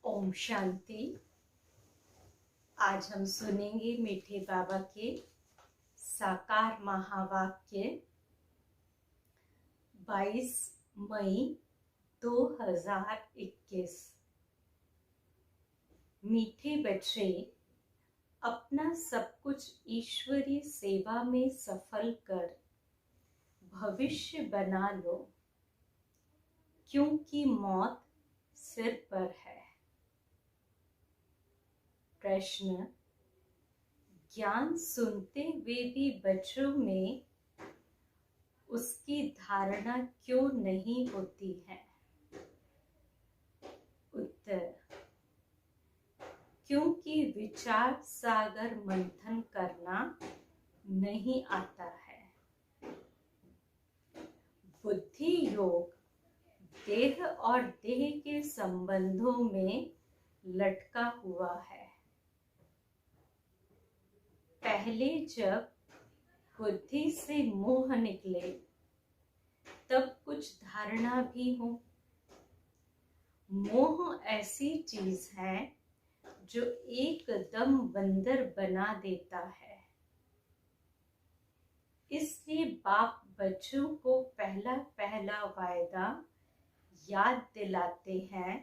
ओम शांति। आज हम सुनेंगे मीठे बाबा के साकार महावाक्य 22 मई 2021। मीठे बच्चे, अपना सब कुछ ईश्वरीय सेवा में सफल कर भविष्य बना लो, क्योंकि मौत सिर पर है। प्रश्न: ज्ञान सुनते हुए भी बच्चों में उसकी धारणा क्यों नहीं होती है? उत्तर: क्योंकि विचार सागर मंथन करना नहीं आता है। बुद्धि योग देह और देह के संबंधों में लटका हुआ है। पहले जब बुद्धि से मोह निकले तब कुछ धारणा भी हो। मोह ऐसी चीज है जो एकदम बंदर बना देता है। इसलिए बाप बच्चों को पहला पहला वायदा याद दिलाते हैं,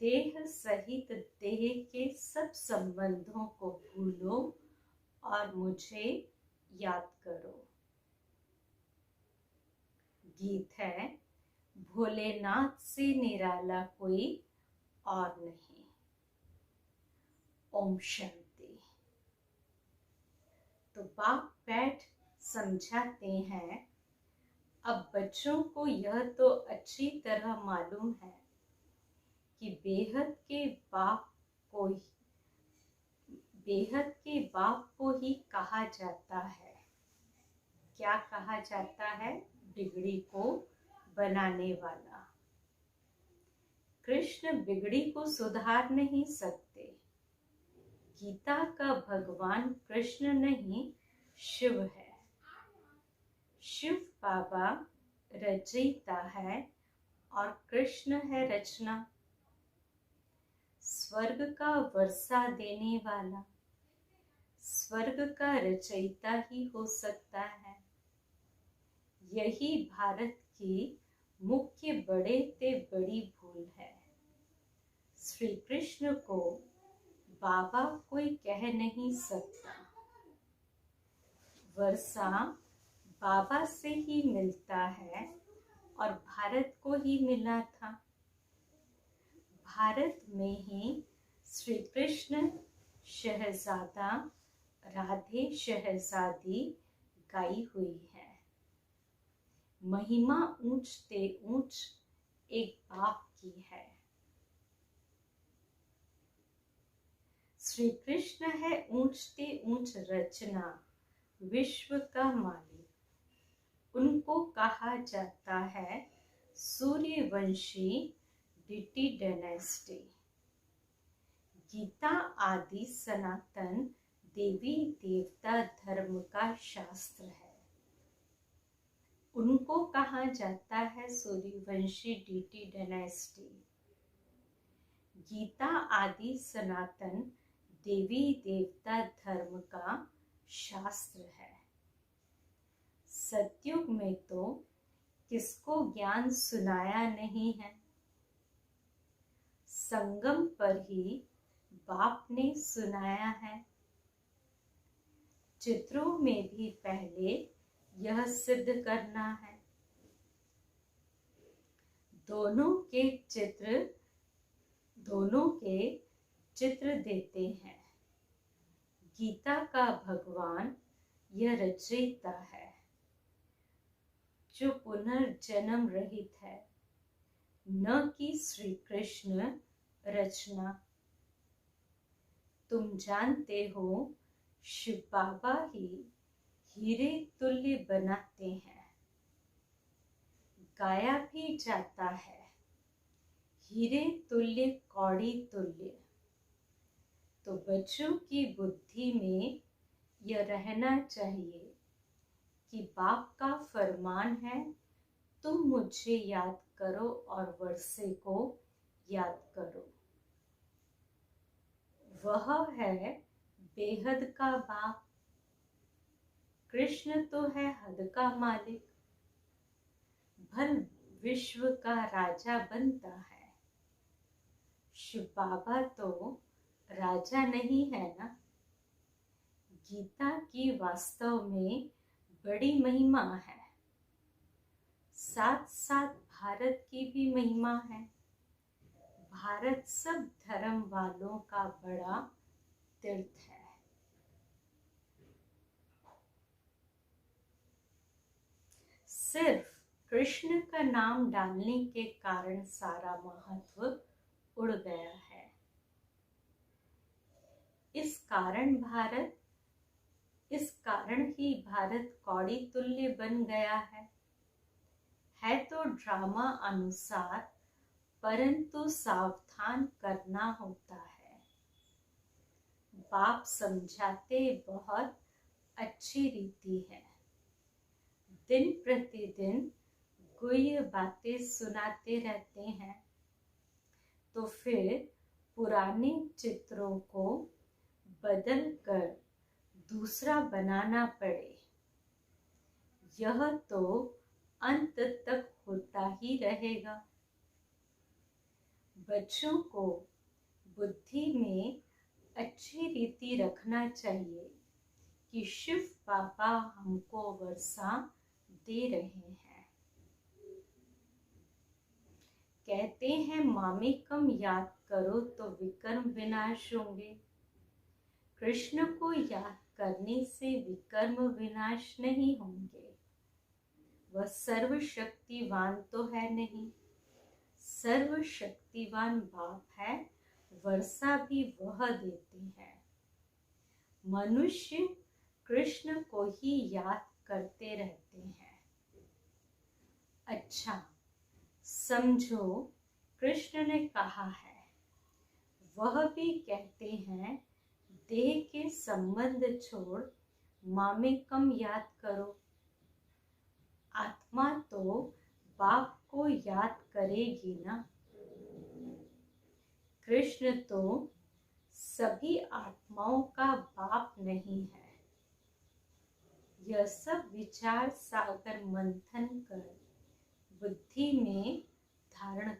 देह सहित देह के सब संबंधों को भूलो और मुझे याद करो। गीत है, भोलेनाथ से निराला कोई और नहीं। ओम शांति। तो बाप बैठ समझाते हैं। अब बच्चों को यह तो अच्छी तरह मालूम है कि बेहद के बाप को ही कहा जाता है। क्या कहा जाता है? बिगड़ी को बनाने वाला। कृष्ण बिगड़ी को सुधार नहीं सकते। गीता का भगवान कृष्ण नहीं, शिव है। शिव बाबा रचयिता है और कृष्ण है रचना। स्वर्ग का वर्षा देने वाला स्वर्ग का रचयिता ही हो सकता है। यही भारत की मुख्य बड़े से बड़ी भूल है। श्री कृष्ण को बाबा कोई कह नहीं सकता। वर्षा बाबा से ही मिलता है और भारत को ही मिला था। भारत में ही श्री कृष्ण शहजादा, राधे शहजादी गाई हुई है। महिमा ऊंचते ऊंच एक बाप की है। श्री कृष्ण है ऊंचते ऊंच रचना, विश्व का मालिक। उनको कहा जाता है सूर्यवंशी डिटी डायनेस्टी। गीता आदि सनातन देवी देवता धर्म का शास्त्र है। उनको कहा जाता है सूर्यवंशी डिटी डायनेस्टी। गीता आदि सनातन देवी देवता धर्म का शास्त्र है। सतयुग में तो किसको ज्ञान सुनाया नहीं है। संगम पर ही बाप ने सुनाया है। चित्रों में भी पहले यह सिद्ध करना है। दोनों के चित्र देते हैं। गीता का भगवान यह रचयिता है जो पुनर्जन्म रहित है, न कि श्री कृष्ण रचना। तुम जानते हो शिव बाबा ही हीरे तुल्य बनाते हैं। गाया भी जाता है, हीरे तुल्य कौड़ी तुल्य। तो बच्चों की बुद्धि में यह रहना चाहिए कि बाप का फरमान है, तुम मुझे याद करो और वर्षे को याद करो। वह है बेहद का बाप। कृष्ण तो है हद का मालिक, भल विश्व का राजा बनता है। शिव बाबा तो राजा नहीं है ना। गीता की वास्तव में बड़ी महिमा है, साथ साथ भारत की भी महिमा है। भारत सब धर्म वालों का बड़ा तीर्थ है। सिर्फ कृष्ण का नाम डालने के कारण सारा महत्व उड़ गया है। इस कारण ही भारत कौड़ी तुल्य बन गया है तो ड्रामा अनुसार, परंतु सावधान करना होता है। बाप समझाते बहुत अच्छी रीति है, दिन प्रतिदिन गुह्य बातें सुनाते रहते हैं, तो फिर पुराने चित्रों को बदल कर दूसरा बनाना पड़े, यह तो अंत तक होता ही रहेगा। बच्चों को बुद्धि में अच्छी रीति रखना चाहिए कि शिव बाबा हमको वर्षा दे रहे हैं। कहते हैं मामेकम याद करो तो विकर्म विनाश होंगे। कृष्ण को याद करने से विकर्म विनाश नहीं होंगे। वह सर्वशक्तिवान तो है नहीं, सर्वशक्तिवान बाप है, वर्षा भी वह देते हैं। मनुष्य कृष्ण को ही याद करते रहते हैं। अच्छा समझो, कृष्ण ने कहा है, वह भी कहते हैं देह के संबंध छोड़ मामेकम याद करो। आत्मा तो बाप को याद करेगी ना। कृष्ण तो सभी आत्माओं का बाप नहीं है। यह सब विचार सागर मंथन कर बुद्धि में धारण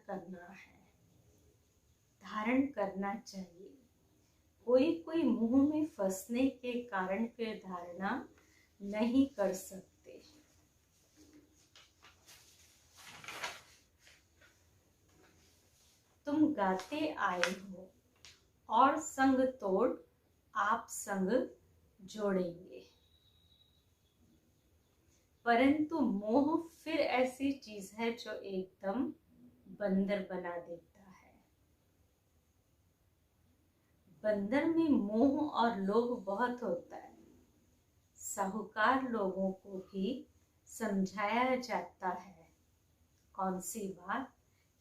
करना चाहिए। कोई मुंह में फंसने के कारण फिर धारणा नहीं कर सकते। तुम गाते आए हो और संग तोड़ आप संग जोड़ेंगे, परंतु मोह फिर ऐसी चीज है जो एकदम बंदर बना देता है। बंदर में मोह और लोभ बहुत होता है। साहूकार लोगों को भी समझाया जाता है, कौन सी बात,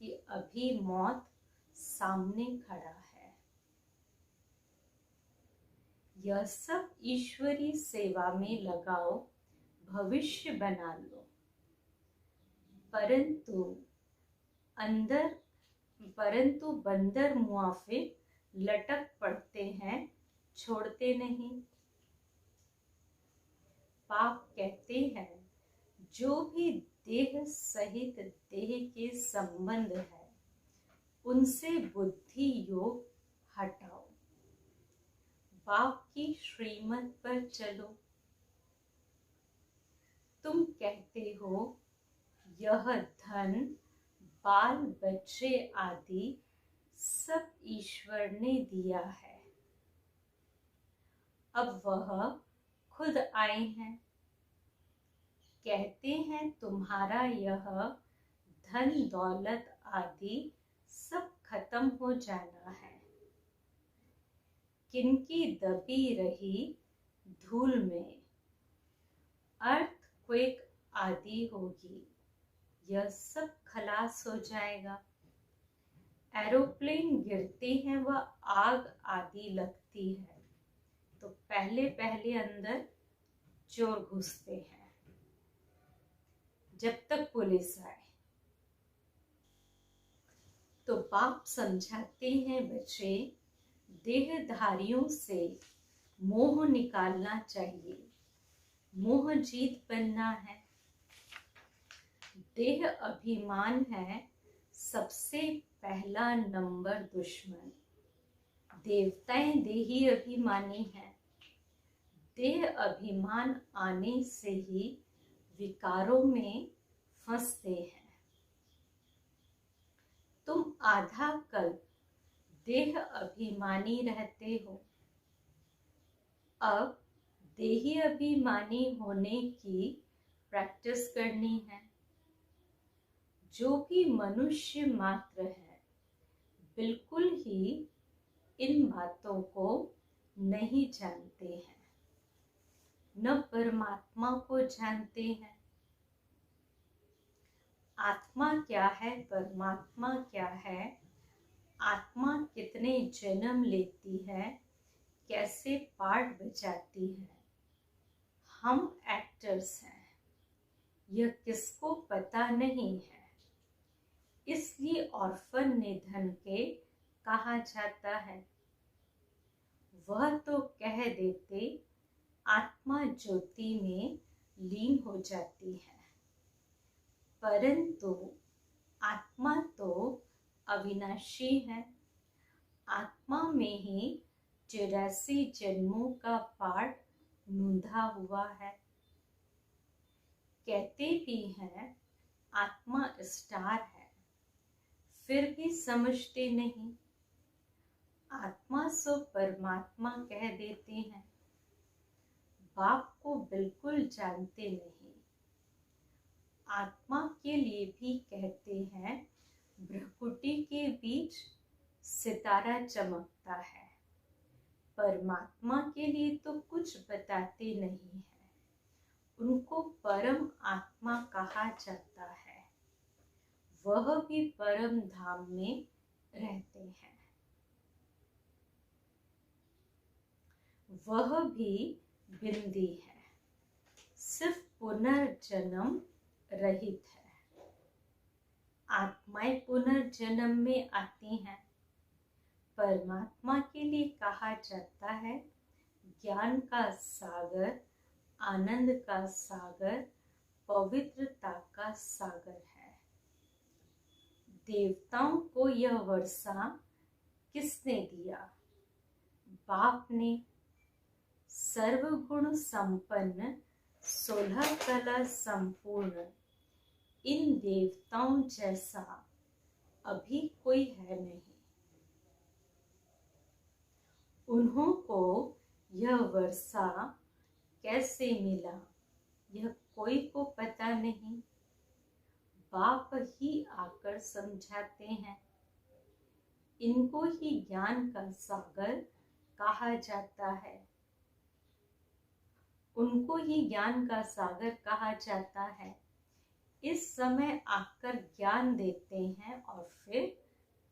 कि अभी मौत सामने खड़ा है। यह सब ईश्वरी सेवा में लगाओ, भविष्य बना लो, परंतु बंदर मुआफिक लटक पड़ते हैं, छोड़ते नहीं। पाप कहते हैं जो भी देह सहित देह के संबंध है उनसे बुद्धि योग हटाओ, बाप की श्रीमत पर चलो। तुम कहते हो यह धन बाल बच्चे आदि सब ईश्वर ने दिया है, अब वह खुद आए हैं। कहते हैं तुम्हारा यह धन दौलत आदि सब खत्म हो जाना है। किनकी दबी रही धूल में अर्थक्वेक आदि होगी, यह सब खलास हो जाएगा। एरोप्लेन गिरते हैं व आग आदि लगती है तो पहले अंदर चोर घुसते हैं जब तक पुलिस आए। तो बाप समझाते हैं बच्चे, देहधारियों से मोह निकालना चाहिए, मोह जीत बनना है। देह अभिमान है सबसे पहला नंबर दुश्मन। देवताएं देही अभिमानी हैं। देह अभिमान आने से ही विकारों में फंसते हैं। तुम आधा कल्प देह अभिमानी रहते हो, अब देही अभिमानी होने की प्रैक्टिस करनी है। जो भी मनुष्य मात्र है बिल्कुल ही इन बातों को नहीं जानते हैं, न परमात्मा को जानते हैं। आत्मा क्या है, परमात्मा क्या है, आत्मा कितने जन्म लेती है, कैसे पार्ट बजाती है, हम एक्टर्स हैं, यह किसको पता नहीं है। इसलिए ऑर्फन निधन के कहा जाता है। वह तो कह देते आत्मा ज्योति में लीन हो जाती है, परंतु आत्मा तो अविनाशी है। आत्मा में ही 84 जन्मों का पाठ नूंधा हुआ है। कहते भी हैं आत्मा स्टार है, फिर भी समझते नहीं। आत्मा सो परमात्मा कह देते हैं, बाप को बिल्कुल जानते नहीं। आत्मा के लिए भी कहते हैं भ्रकुटी के बीच सितारा चमकता है। परमात्मा के लिए तो कुछ बताते नहीं है। उनको परम आत्मा कहा जाता है। वह भी परम धाम में रहते हैं। वह भी बिंदी है, सिर्फ पुनर्जन्म रहित है। आत्माएं पुनर्जन्म में आती हैं। परमात्मा के लिए कहा जाता है ज्ञान का सागर, आनंद का सागर, पवित्रता का सागर है। देवताओं को यह वर्षा किसने दिया? बाप ने। सर्वगुण संपन्न, 16 कला संपूर्ण इन देवताओं जैसा अभी कोई है नहीं। उन्हों को यह वर्षा कैसे मिला, यह कोई को पता नहीं। बाप ही आकर समझाते हैं। इनको ही ज्ञान का सागर कहा जाता है। उनको ही ज्ञान का सागर कहा जाता है। इस समय आकर ज्ञान देते हैं और फिर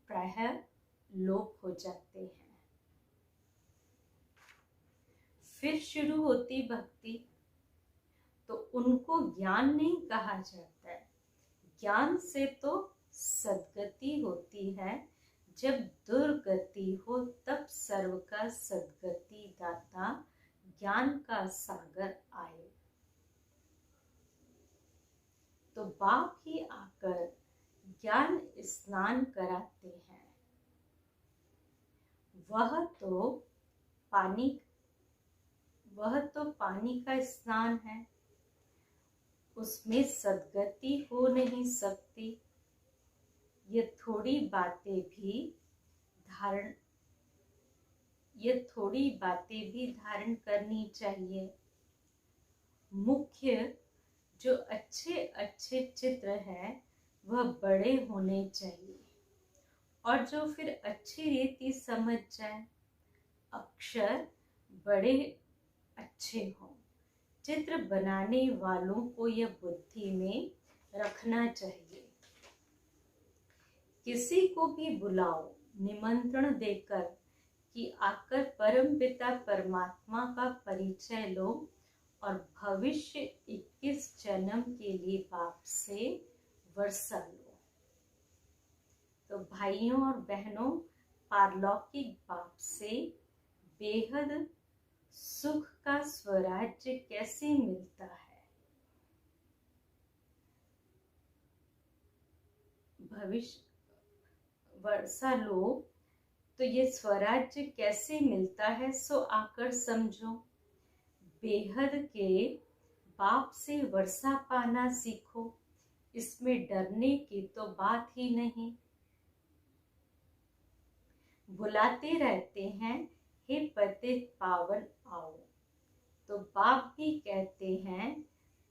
प्रायः लोप हो जाते हैं। फिर शुरू होती भक्ति, तो उनको ज्ञान नहीं कहा जाता है। ज्ञान से तो सद्गति होती है। जब दुर्गति हो तब सर्व का सद्गति दाता ज्ञान का सागर आए। तो बाप ही आकर ज्ञान स्नान कराते हैं। वह तो पानी का स्नान है, उसमें सद्गति हो नहीं सकती। ये थोड़ी बातें भी धारण करनी चाहिए। मुख्य जो अच्छे अच्छे चित्र है वह बड़े होने चाहिए, और जो फिर अच्छी रीति समझ जाए, अक्षर बड़े अच्छे हों। चित्र बनाने वालों को यह बुद्धि में रखना चाहिए। किसी को भी बुलाओ निमंत्रण देकर कि आकर परमपिता परमात्मा का परिचय लो और भविष्य 21 जन्म के लिए बाप से वर्षा लो। तो भाइयों और बहनों, पारलौकिक बाप से बेहद सुख का स्वराज्य कैसे मिलता है। भविष्य वर्षा लो तो ये स्वराज्य कैसे मिलता है, सो आकर समझो। बेहद के बाप से वर्षा पाना सीखो, इसमें डरने की तो बात ही नहीं। बुलाते रहते हैं, हे पतित पावन आओ, तो बाप भी कहते हैं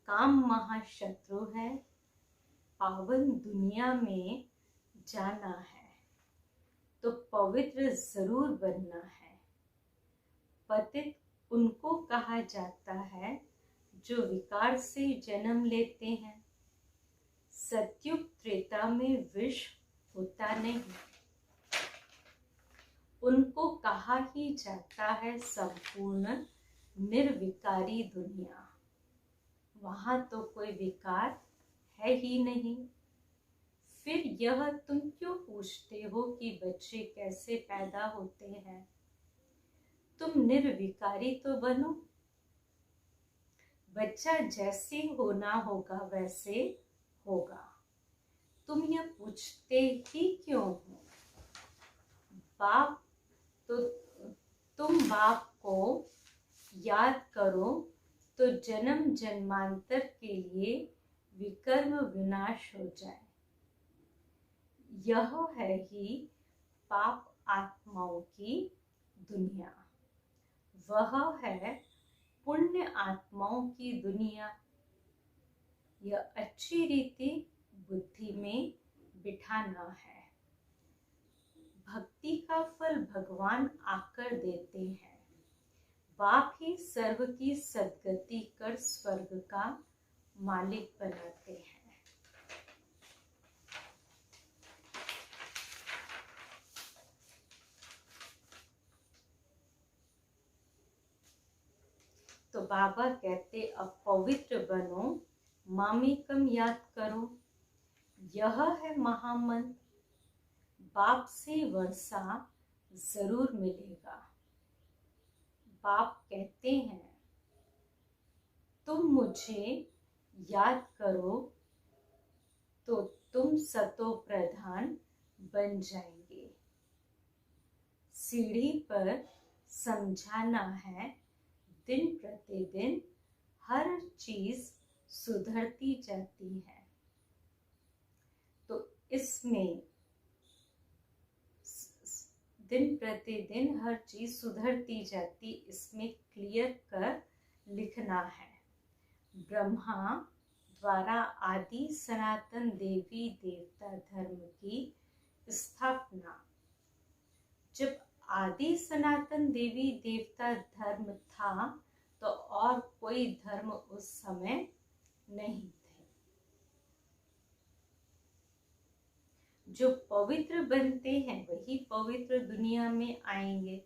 काम महाशत्रु है, पावन दुनिया में जाना है तो पवित्र जरूर बनना है। पतित उनको कहा जाता है जो विकार से जन्म लेते हैं। सत्युग त्रेता में विष होता नहीं, उनको कहा ही जाता है संपूर्ण निर्विकारी दुनिया। वहां तो कोई विकार है ही नहीं। फिर यह तुम क्यों पूछते हो कि बच्चे कैसे पैदा होते हैं? तुम निर्विकारी तो बनो। बच्चा जैसे होना होगा वैसे होगा। तुम यह पूछते ही क्यों हो? बाप तो तुम बाप को याद करो तो जन्म जन्मांतर के लिए विकर्म विनाश हो जाए। यह है ही पाप आत्माओं की दुनिया, वह है पुण्य आत्माओं की दुनिया। यह अच्छी रीति बुद्धि में बिठाना है। भक्ति का फल भगवान आकर देते हैं। बाप ही सर्व की सद्गति कर स्वर्ग का मालिक बनाते हैं। तो बाबा कहते अब पवित्र बनो, मामेकम याद करो। यह है महामंत्र, बाप से वर्षा जरूर मिलेगा। बाप कहते हैं तुम मुझे याद करो तो तुम सतो प्रधान बन जाएंगे। सीढ़ी पर समझाना है, दिन प्रतिदिन हर चीज सुधरती जाती है। तो इसमें दिन प्रतिदिन हर चीज सुधरती जाती, इसमें क्लियर कर लिखना है। ब्रह्मा द्वारा आदि सनातन देवी देवता धर्म की स्थापना। जब आदि सनातन देवी देवता धर्म था तो और कोई धर्म उस समय नहीं थे। जो पवित्र बनते हैं वही पवित्र दुनिया में आएंगे,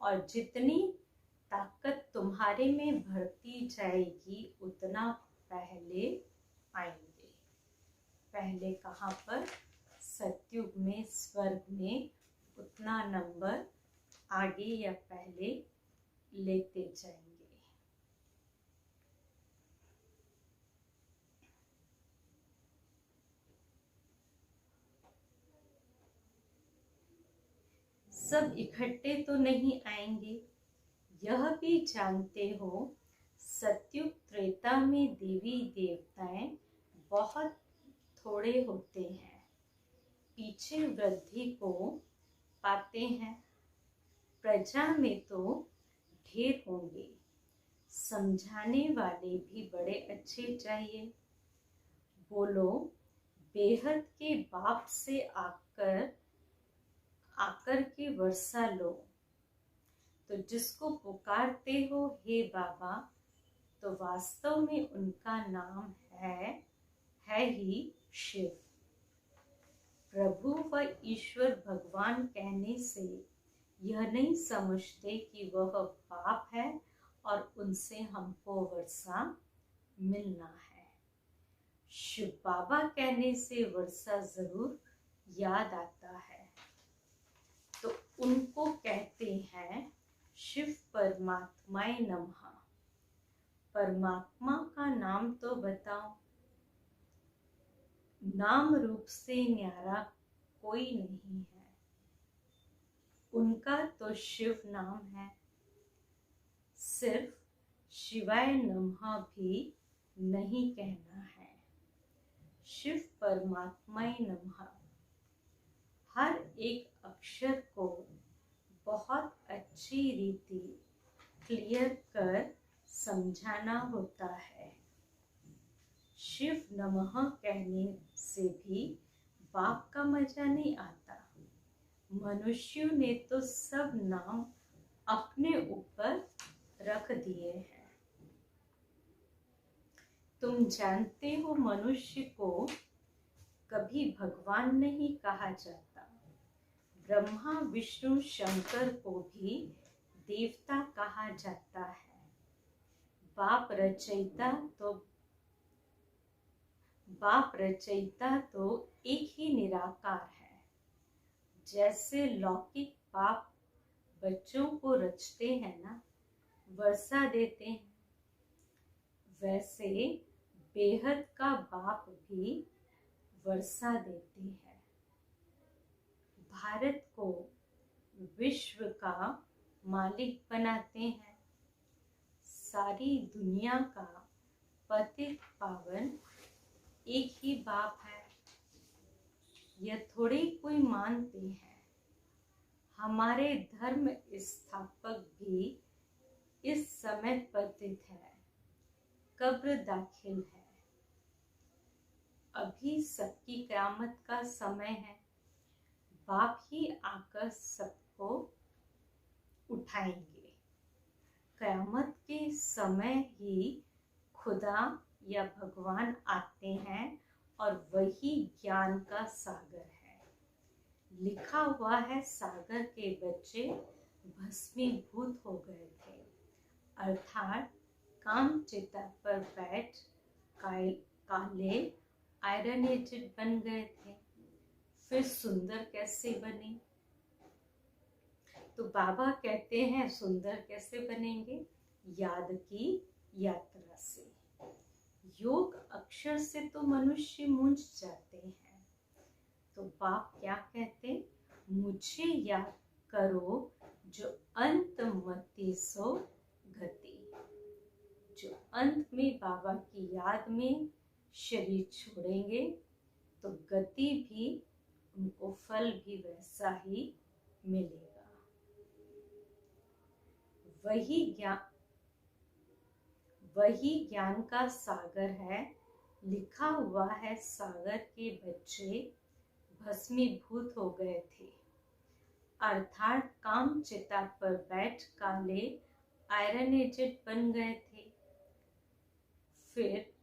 और जितनी ताकत तुम्हारे में भरती जाएगी उतना पहले आएंगे। पहले कहाँ पर? सतयुग में, स्वर्ग में उतना नंबर आगे या पहले लेते जाएंगे। सब इकट्ठे तो नहीं आएंगे, यह भी जानते हो। सतयुग त्रेता में देवी देवताएं बहुत थोड़े होते हैं, पीछे वृद्धि को पाते हैं। प्रजा में तो ढेर होंगे, समझाने वाले भी बड़े अच्छे चाहिए। बोलो बेहद के बाप से आकर के वर्षा लो। तो जिसको पुकारते हो हे बाबा, तो वास्तव में उनका नाम है ही शिव। प्रभु व ईश्वर भगवान कहने से यह नहीं समझते कि वह बाप है और उनसे हमको वर्षा मिलना है। शिव बाबा कहने से वर्षा जरूर याद आता है। उनको कहते हैं शिव परमात्माय नमः। परमात्मा का नाम तो बताओ। नाम रूप से न्यारा कोई नहीं है, उनका तो शिव नाम है। सिर्फ शिवाय नमः भी नहीं कहना है, शिव परमात्माय नमः। हर एक अक्षर को बहुत अच्छी रीति क्लियर कर समझाना होता है। शिव नमः कहने से भी बाप का मजा नहीं आता। मनुष्यों ने तो सब नाम अपने ऊपर रख दिए हैं। तुम जानते हो मनुष्य को कभी भगवान नहीं कहा जाता। ब्रह्मा विष्णु शंकर को भी देवता कहा जाता है। बाप रचयिता तो एक ही निराकार है। जैसे लौकिक बाप बच्चों को रचते हैं ना, वर्षा देते हैं, वैसे बेहद का बाप भी वर्षा देते हैं। भारत को विश्व का मालिक बनाते हैं। सारी दुनिया का पतित पावन एक ही बाप है। यह थोड़े कोई मानते हैं। हमारे धर्म स्थापक भी इस समय पतित है, कब्र दाखिल है। अभी सबकी क़यामत का समय है। बाप ही आकर सबको उठाएंगे। क़यामत के समय ही खुदा या भगवान आते हैं और वही ज्ञान का सागर है। लिखा हुआ है सागर के बच्चे भस्मीभूत हो गए थे, अर्थात काम चिता पर बैठ काले आयरनेटेड बन गए थे। फिर सुंदर कैसे बने? तो बाबा कहते हैं सुंदर कैसे बनेंगे? याद की यात्रा से। योग अक्षर से तो मनुष्य मूंझ जाते हैं। तो बाप क्या कहते? मुझे याद करो जो अंत मति सो गति। जो अंत में बाबा की याद में शरीर छोड़ेंगे तो गति भी, उनको फल भी वैसा ही मिलेगा। वही ज्ञान का सागर है। लिखा हुआ है सागर के बच्चे भस्मीभूत हो गए थे, अर्थात काम चिता पर बैठ काले आयरनेटेड बन गए थे। फिर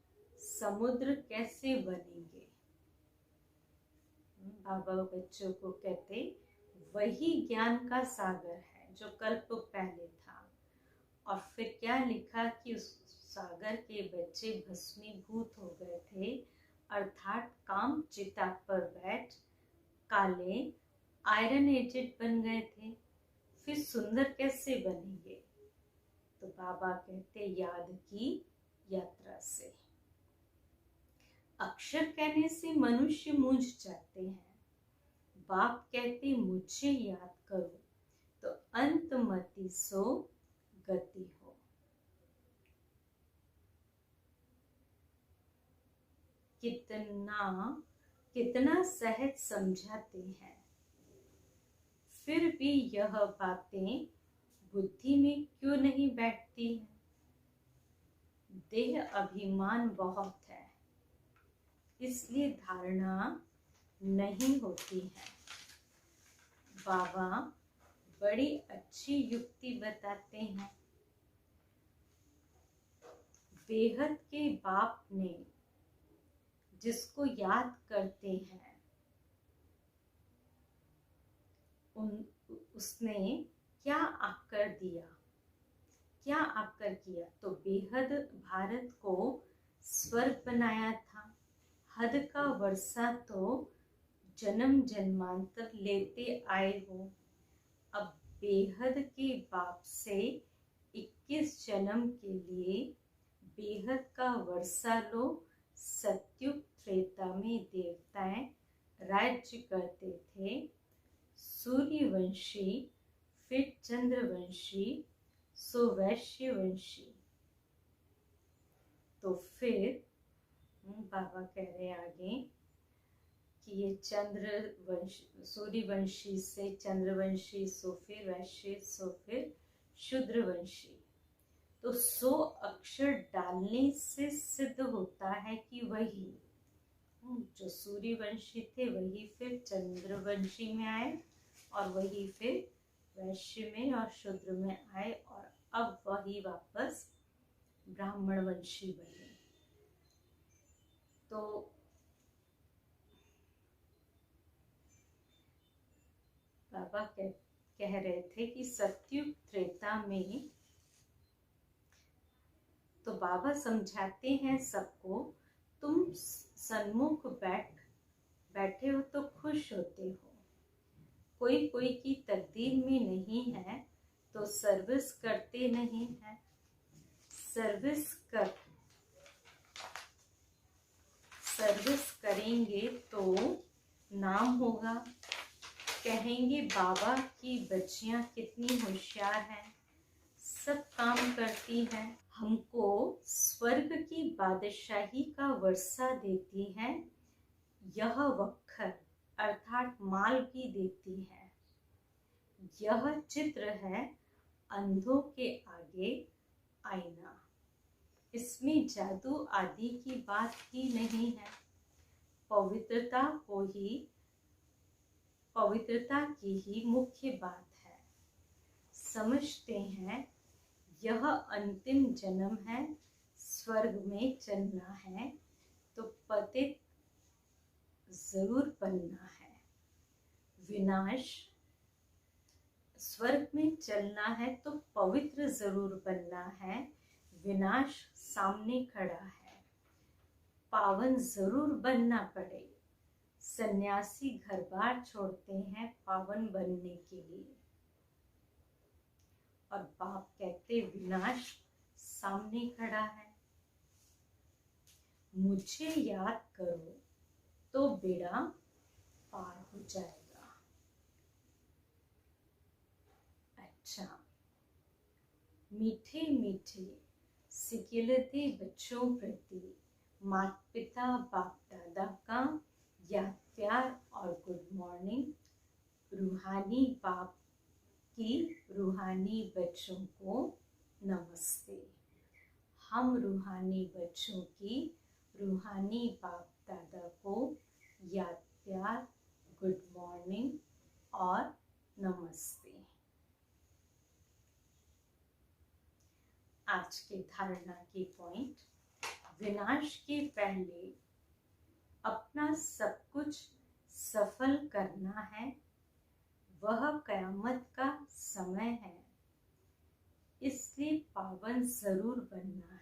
समुद्र कैसे बनेंगे? बाबा बच्चों को कहते वही ज्ञान का सागर है जो कल्प पहले था। और फिर क्या लिखा कि उस सागर के बच्चे भस्मीभूत हो गए थे, अर्थात काम चिता पर बैठ काले आयरनेटेड बन गए थे। फिर सुंदर कैसे बनेंगे? तो बाबा कहते याद की यात्रा से। अक्षर कहने से मनुष्य मूंझ जाते हैं। बाप कहते मुझे याद करो तो अंत मति सो गति हो। कितना सहज समझाते हैं, फिर भी यह बातें बुद्धि में क्यों नहीं बैठती हैं? देह अभिमान बहुत है, इसलिए धारणा नहीं होती है। बाबा बड़ी अच्छी युक्ति बताते हैं। बेहद के बाप ने जिसको याद करते हैं उसने क्या आकर दिया, क्या आकर किया? तो बेहद भारत को स्वर्ग बनाया था। हद का वर्षा तो जन्म जन्मांतर लेते आए हो। अब बेहद के बाप से 21 जन्म के लिए बेहद का वर्षा लो। सत्युग त्रेता में देवताएं राज्य करते थे। सूर्यवंशी, फिर चंद्रवंशी, सो वैश्यवंशी। तो फिर बाबा कह रहे आगे कि ये चंद्रवंशी, सूर्यवंशी से चंद्रवंशी, सो फिर वैश्य, सो फिर शूद्रवंशी। तो 100 अक्षर डालने से सिद्ध होता है कि वही जो सूर्यवंशी थे वही फिर चंद्रवंशी में आए, और वही फिर वैश्य में और शूद्र में आए, और अब वही वापस ब्राह्मण वंशी बने। तो बाबा कह रहे थे कि सत्युग त्रेता में, तो बाबा समझाते हैं सबको, तुम सन्मुख बैठे हो तो खुश होते हो। कोई कोई की तकदीर में नहीं है तो सर्विस करते नहीं है। सर्विस करेंगे तो नाम होगा, कहेंगे बाबा की बच्चियां कितनी होशियार हैं, सब काम करती हैं, हमको स्वर्ग की बादशाही का वर्षा देती हैं, यह वक्खर अर्थात माल भी देती है। यह चित्र है अंधों के आगे आईना। इसमें जादू आदि की बात ही नहीं है, पवित्रता की ही मुख्य बात है। समझते हैं यह अंतिम जन्म है, स्वर्ग में चलना है तो पतित जरूर बनना है। विनाश, स्वर्ग में चलना है तो पवित्र जरूर बनना है। विनाश सामने खड़ा है, पावन जरूर बनना पड़े। सन्यासी घर बार छोड़ते हैं पावन बनने के लिए, और बाप कहते विनाश सामने खड़ा है। मुझे याद करो तो बेड़ा पार हो जाएगा। अच्छा, मीठे मीठे सिकिलते बच्चों प्रति माता पिता बाप दादा का याद प्यार और गुड मॉर्निंग। रूहानी बाप की रूहानी बच्चों को नमस्ते। हम रूहानी बच्चों की रूहानी बाप दादा को याद प्यार, गुड मॉर्निंग और नमस्ते। आज के धारणा की पॉइंट, विनाश के पहले अपना सब कुछ सफल करना है, वह कयामत का समय है, इसलिए पावन जरूर बनना है।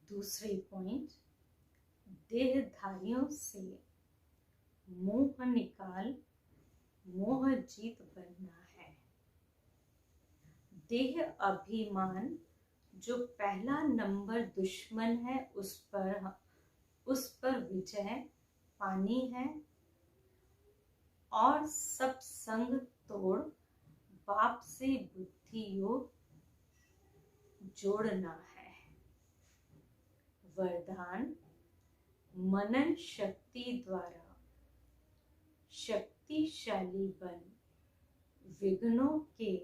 दूसरी पॉइंट, देहधारियों से मोह निकाल मोह जीत बनना है। देह अभिमान जो पहला नंबर दुश्मन है, उस पर विजय पानी है, और सब संग तोड़ बाप से बुद्धि योग जोड़ना है। वरदान, मनन शक्ति द्वारा शक्तिशाली बन विघ्नों के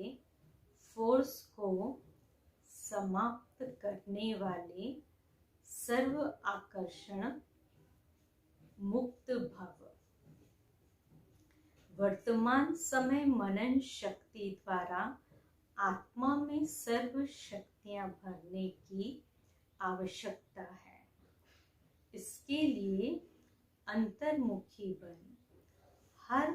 फोर्स को समाप्त करने वाले सर्व आकर्षण मुक्त भव। वर्तमान समय मनन शक्ति द्वारा आत्मा में सर्व शक्तियां भरने की आवश्यकता है। इसके लिए अंतर्मुखी बन हर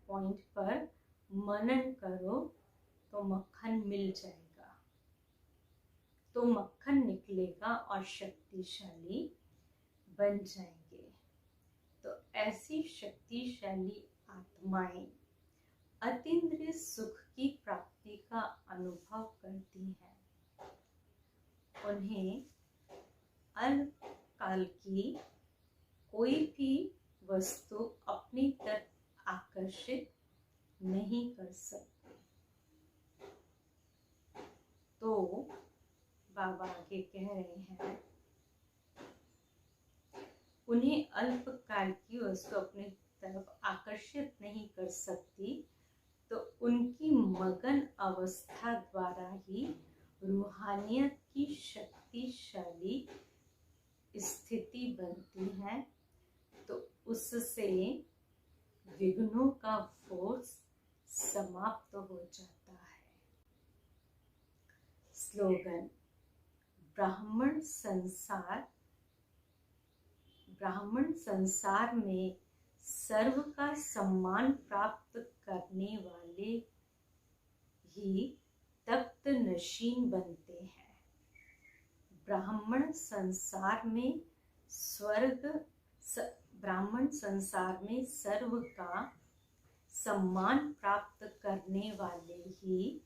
पॉइंट पर मनन करो तो मक्खन मिल जाएगा, तो मक्खन निकलेगा और शक्तिशाली बन जाएंगे। तो ऐसी शक्तिशाली आत्माएं अतीन्द्रिय सुख की प्राप्ति का अनुभव करती हैं। उन्हें अल्पकाल की कोई भी वस्तु अपनी तरफ आकर्षित नहीं कर सकती। तो बाबा आगे कह रहे हैं, उन्हें अल्पकाल की वस्तु अपनी तरफ आकर्षित नहीं कर सकती, तो उनकी मगन अवस्था द्वारा ही रूहानियत की शक्तिशाली स्थिति बनती है। तो उससे विघ्नों का फोर्स समाप्त हो जाता है। स्लोगन, ब्राह्मण संसार में सर्व का सम्मान प्राप्त करने वाले ही तप्त नशीन बनते हैं। ब्राह्मण संसार में सर्व का सम्मान प्राप्त करने वाले ही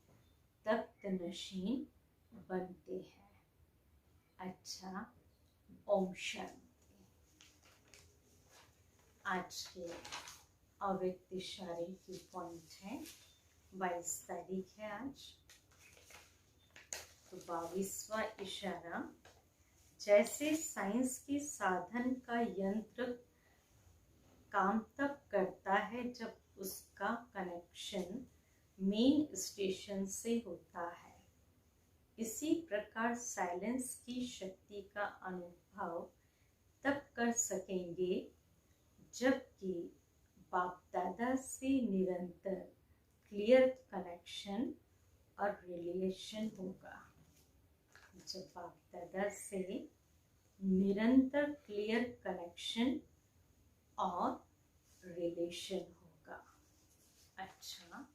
तप्त नशीन बनते हैं। अच्छा, ओम शांति। आज के अव्यक्त इशारे की पॉइंट है, 22 तारीख है आज। तो 22वां इशारा, जैसे साइंस के साधन का यंत्र काम तब करता है जब उसका कनेक्शन मेन स्टेशन से होता है, इसी प्रकार साइलेंस की शक्ति का अनुभव तब कर सकेंगे जबकि बाप दादा से निरंतर क्लियर कनेक्शन और रिलेशन होगा। जब बाप दादा से निरंतर क्लियर कनेक्शन और रिलेशन होगा। अच्छा।